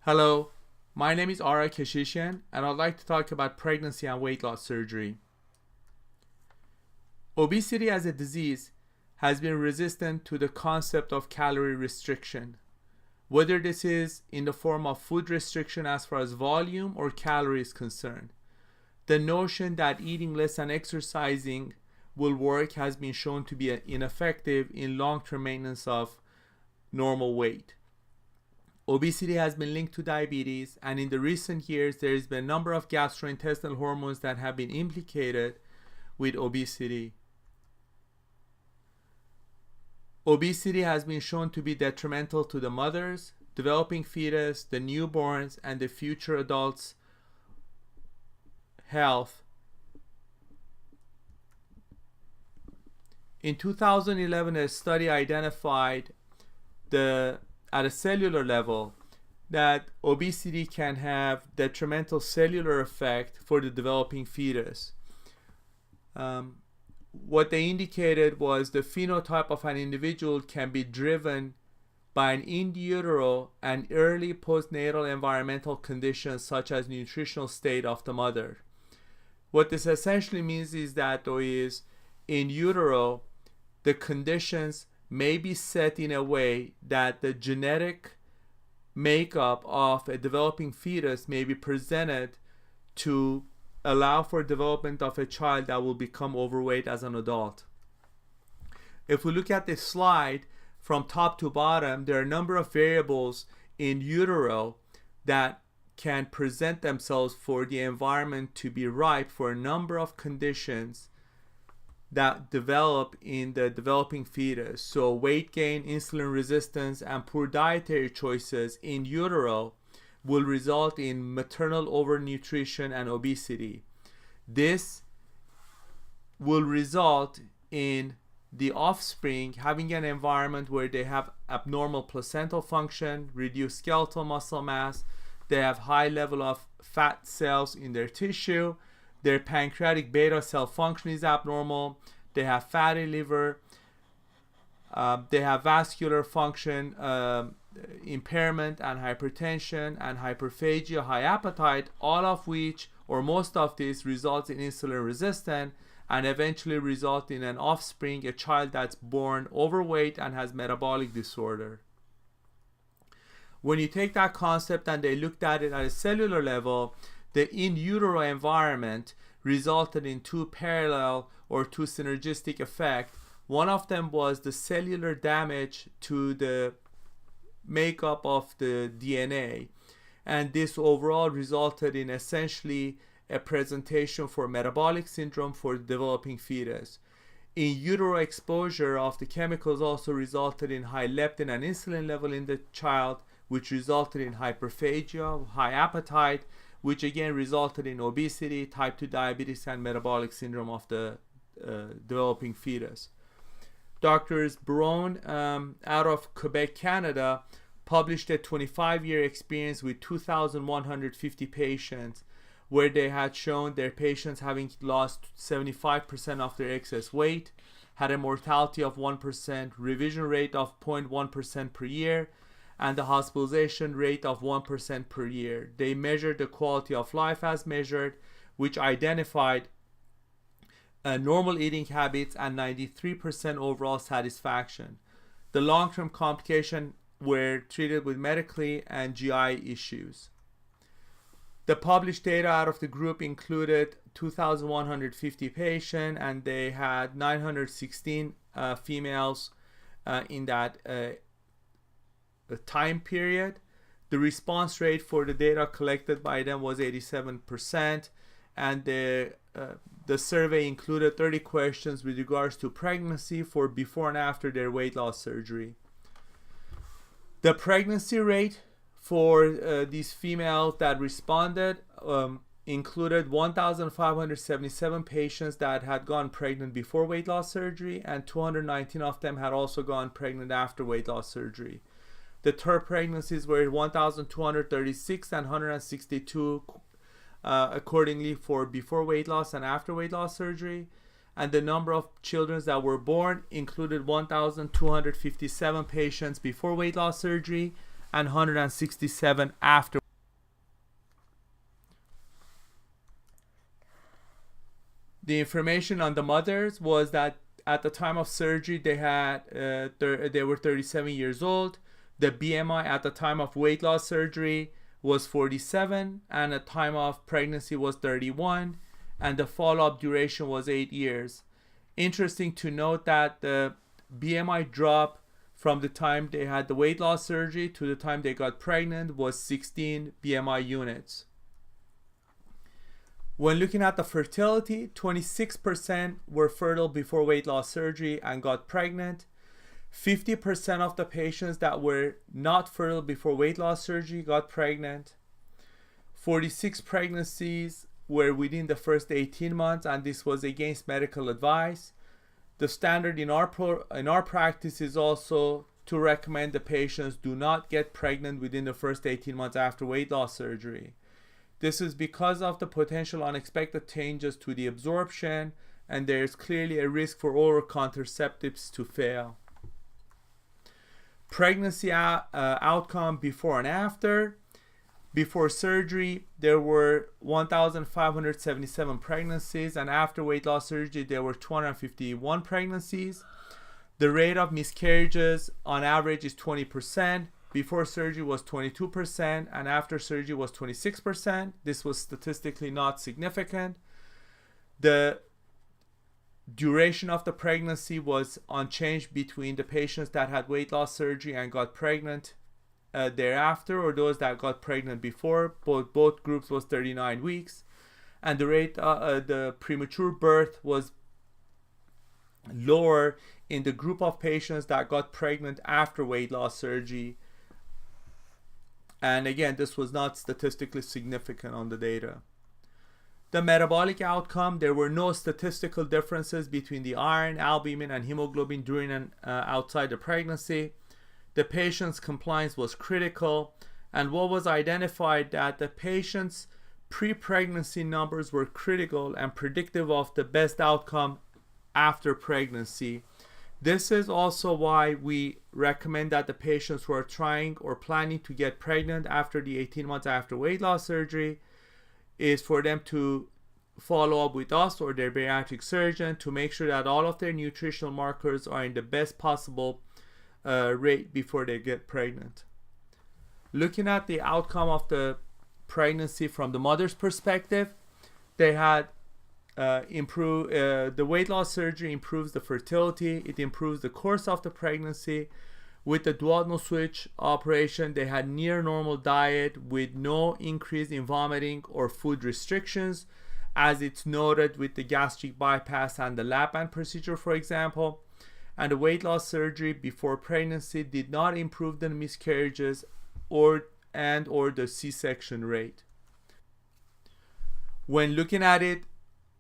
Hello, my name is Ara Keshishian, and I'd like to talk about pregnancy and weight loss surgery. Obesity as a disease has been resistant to the concept of calorie restriction, whether this is in the form of food restriction as far as volume or calorie is concerned. The notion that eating less and exercising will work has been shown to be ineffective in long-term maintenance of normal weight. Obesity has been linked to diabetes, and in the recent years there has been a number of gastrointestinal hormones that have been implicated with obesity. Obesity has been shown to be detrimental to the mothers, developing fetus, the newborns, and the future adults' health. In 2011, a study identified at a cellular level that obesity can have detrimental cellular effect for the developing fetus. What they indicated was the phenotype of an individual can be driven by an in utero and early postnatal environmental conditions such as nutritional state of the mother. What this essentially means is that in utero, the conditions may be set in a way that the genetic makeup of a developing fetus may be presented to allow for development of a child that will become overweight as an adult. If we look at this slide from top to bottom, there are a number of variables in utero that can present themselves for the environment to be ripe for a number of conditions that develop in the developing fetus. So weight gain, insulin resistance, and poor dietary choices in utero will result in maternal overnutrition and obesity. This will result in the offspring having an environment where they have abnormal placental function, reduced skeletal muscle mass, they have high level of fat cells in their tissue, their pancreatic beta cell function is abnormal, they have fatty liver, they have vascular function impairment and hypertension and hyperphagia, high appetite, all of which or most of this results in insulin resistance and eventually result in an offspring, a child that's born overweight and has metabolic disorder. When you take that concept and they looked at it at a cellular level, the in utero environment resulted in two parallel or two synergistic effects. One of them was the cellular damage to the makeup of the DNA, and this overall resulted in essentially a presentation for metabolic syndrome for the developing fetus. In utero exposure of the chemicals also resulted in high leptin and insulin level in the child, which resulted in hyperphagia, high appetite, which again resulted in obesity, type 2 diabetes, and metabolic syndrome of the developing fetus. Doctors Brown out of Quebec, Canada, published a 25-year experience with 2,150 patients where they had shown their patients having lost 75% of their excess weight, had a mortality of 1%, revision rate of 0.1% per year, and the hospitalization rate of 1% per year. They measured the quality of life as measured, which identified normal eating habits and 93% overall satisfaction. The long-term complications were treated with medically and GI issues. The published data out of the group included 2,150 patients, and they had 916 females in that time period. The response rate for the data collected by them was 87%, and the survey included 30 questions with regards to pregnancy for before and after their weight loss surgery. The pregnancy rate for these females that responded included 1,577 patients that had gone pregnant before weight loss surgery, and 219 of them had also gone pregnant after weight loss surgery. The term pregnancies were 1,236 and 162 accordingly for before weight loss and after weight loss surgery. And the number of children that were born included 1,257 patients before weight loss surgery and 167 after. The information on the mothers was that at the time of surgery they were 37 years old. The BMI at the time of weight loss surgery was 47, and at time of pregnancy was 31, and the follow-up duration was 8 years. Interesting to note that the BMI drop from the time they had the weight loss surgery to the time they got pregnant was 16 BMI units. When looking at the fertility, 26% were fertile before weight loss surgery and got pregnant. 50% of the patients that were not fertile before weight loss surgery got pregnant. 46 pregnancies were within the first 18 months, and this was against medical advice. The standard in our practice is also to recommend the patients do not get pregnant within the first 18 months after weight loss surgery. This is because of the potential unexpected changes to the absorption, and there is clearly a risk for oral contraceptives to fail. Pregnancy outcome before and after. Before surgery, there were 1,577 pregnancies, and after weight loss surgery, there were 251 pregnancies. The rate of miscarriages on average is 20%. Before surgery was 22%, and after surgery was 26%. This was statistically not significant. The duration of the pregnancy was unchanged between the patients that had weight loss surgery and got pregnant thereafter, or those that got pregnant before. Both groups was 39 weeks, and the rate the premature birth was lower in the group of patients that got pregnant after weight loss surgery. And again, this was not statistically significant on the data. The metabolic outcome, there were no statistical differences between the iron, albumin, and hemoglobin during and outside the pregnancy. The patient's compliance was critical, and what was identified that the patient's pre-pregnancy numbers were critical and predictive of the best outcome after pregnancy. This is also why we recommend that the patients who are trying or planning to get pregnant after the 18 months after weight loss surgery is for them to follow up with us or their bariatric surgeon to make sure that all of their nutritional markers are in the best possible rate before they get pregnant. Looking at the outcome of the pregnancy from the mother's perspective, they had the weight loss surgery improves the fertility, it improves the course of the pregnancy. With the duodenal switch operation, they had near normal diet with no increase in vomiting or food restrictions, as it's noted with the gastric bypass and the lap band procedure, for example. And the weight loss surgery before pregnancy did not improve the miscarriages or the C-section rate. When looking at it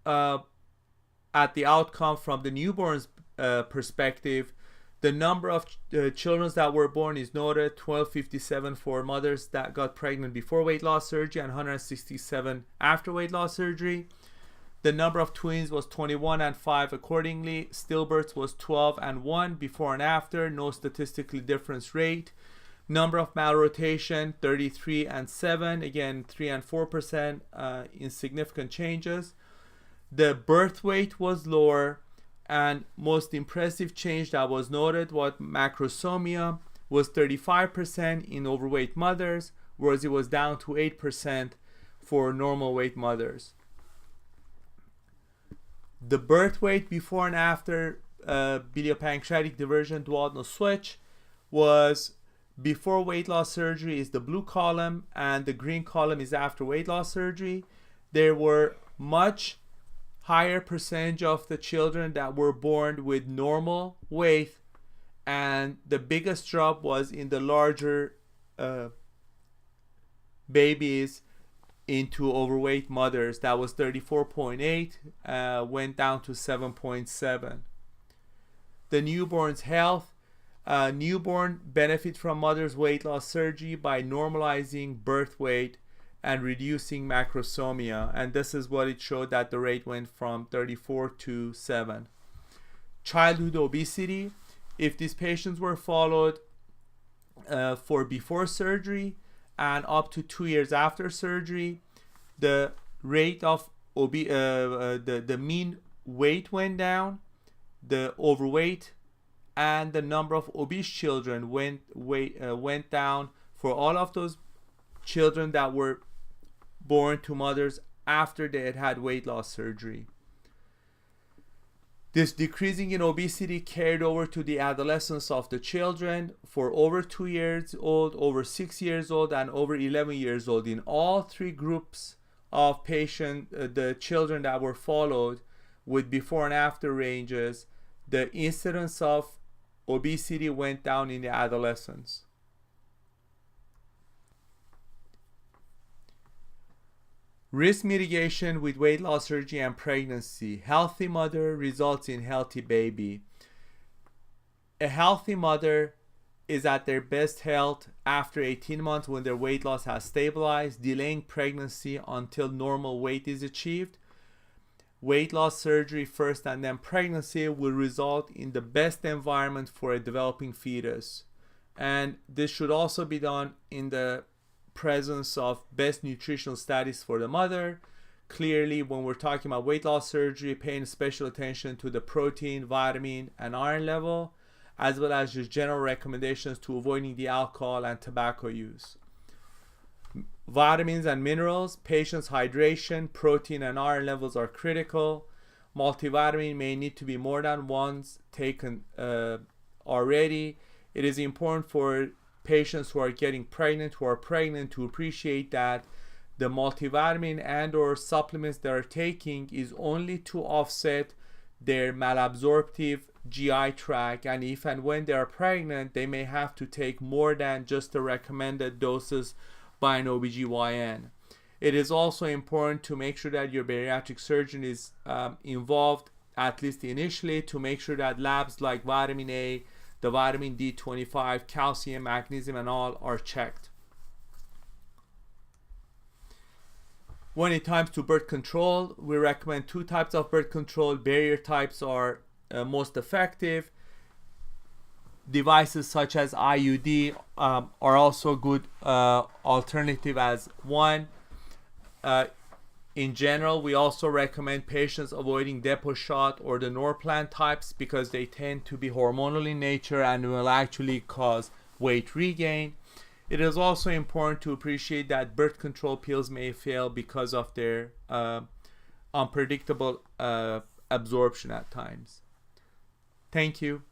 at the outcome from the newborn's perspective, the number of children that were born is noted: 1257 for mothers that got pregnant before weight loss surgery and 167 after weight loss surgery. The number of twins was 21 and 5 accordingly. Stillbirths was 12 and 1 before and after, no statistically difference rate. Number of malrotation 33 and 7, again 3 and 4% insignificant changes. The birth weight was lower, and most impressive change that was noted was macrosomia was 35% in overweight mothers, whereas it was down to 8% for normal weight mothers. The birth weight before and after biliopancreatic diversion duodenal switch was before weight loss surgery is the blue column, and the green column is after weight loss surgery. There were much higher percentage of the children that were born with normal weight, and the biggest drop was in the larger babies into overweight mothers. That was 34.8, went down to 7.7. The newborn's health, newborn benefit from mother's weight loss surgery by normalizing birth weight and reducing macrosomia, and this is what it showed, that the rate went from 34 to 7. Childhood obesity, if these patients were followed for before surgery and up to 2 years after surgery. The rate of the mean weight went down, the overweight and the number of obese children went down for all of those children that were born to mothers after they had had weight loss surgery. This decreasing in obesity carried over to the adolescence of the children for over 2 years old, over 6 years old, and over 11 years old. In all three groups of the children that were followed with before and after ranges, the incidence of obesity went down in the adolescence. Risk mitigation with weight loss surgery and pregnancy. Healthy mother results in healthy baby. A healthy mother is at their best health after 18 months when their weight loss has stabilized, delaying pregnancy until normal weight is achieved. Weight loss surgery first and then pregnancy will result in the best environment for a developing fetus. And this should also be done in the presence of best nutritional status for the mother. Clearly, when we're talking about weight loss surgery, paying special attention to the protein, vitamin, and iron level, as well as just general recommendations to avoiding the alcohol and tobacco use. Vitamins and minerals, patient's hydration, protein, and iron levels are critical. Multivitamin may need to be more than once taken already. It is important for patients who are getting pregnant, to appreciate that the multivitamin and or supplements they're taking is only to offset their malabsorptive GI tract, and if and when they are pregnant, they may have to take more than just the recommended doses by an OBGYN. It is also important to make sure that your bariatric surgeon is involved, at least initially, to make sure that labs like vitamin A, the vitamin D25, calcium, magnesium, and all are checked. When it comes to birth control, we recommend 2 types of birth control. Barrier types are most effective. Devices such as IUD are also good alternative as one. In general, we also recommend patients avoiding depot shot or the Norplant types because they tend to be hormonal in nature and will actually cause weight regain. It is also important to appreciate that birth control pills may fail because of their unpredictable absorption at times. Thank you.